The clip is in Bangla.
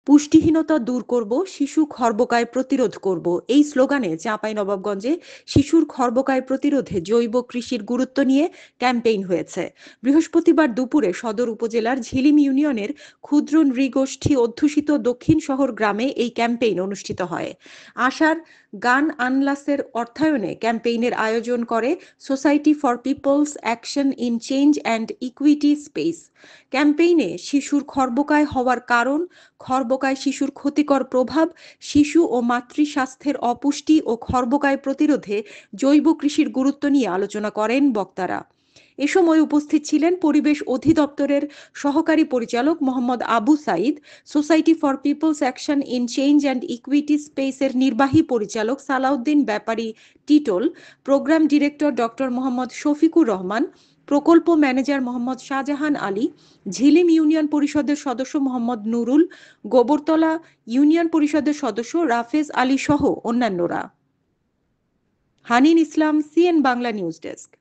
পুষ্টিহীনতা দূর করব, শিশু খর্বকায় প্রতিরোধ করব, এই স্লোগানে চাঁপাইনবাবগঞ্জে শিশুর খর্বকায় প্রতিরোধে জৈব কৃষির গুরুত্ব নিয়ে ক্যাম্পেইন হয়েছে। বৃহস্পতিবার দুপুরে সদর উপজেলার ঝিলিম ইউনিয়নের ক্ষুদ্র নৃগোষ্ঠী অধ্যুষিত দক্ষিণ শহর গ্রামে এই ক্যাম্পেইন অনুষ্ঠিত হয়। আশার গান আনলাসের অর্থায়নে ক্যাম্পেইনের আয়োজন করে society for people's action in change and equity space. ক্যাম্পেইনে শিশুর খর্বকায় হওয়ার কারণ, খর্বকায় শিশুর ক্ষতিকর প্রভাব, শিশু ও মাতৃ স্বাস্থ্যের অপুষ্টি ও খর্বকায় প্রতিরোধে জৈব কৃষির গুরুত্ব নিয়ে আলোচনা করেন বক্তারা। এ সময় উপস্থিত ছিলেন পরিবেশ অধিদপ্তরের সহকারী পরিচালক Mohammad Abu Saeed, society for people's action in change and equity স্পেসের নির্বাহী পরিচালক Salauddin Bepari Titol, programme director doctor Mohammad Shafiqur Rahman, প্রকল্প ম্যানেজার মোহাম্মদ শাহজাহান আলী, ঝিলিম ইউনিয়ন পরিষদের সদস্য মোহাম্মদ নুরুল, গোবরতলা ইউনিয়ন পরিষদের সদস্য রাফেজ আলী সহ অন্যান্যরা। হানিন ইসলাম, সিএন বাংলা নিউজ ডেস্ক।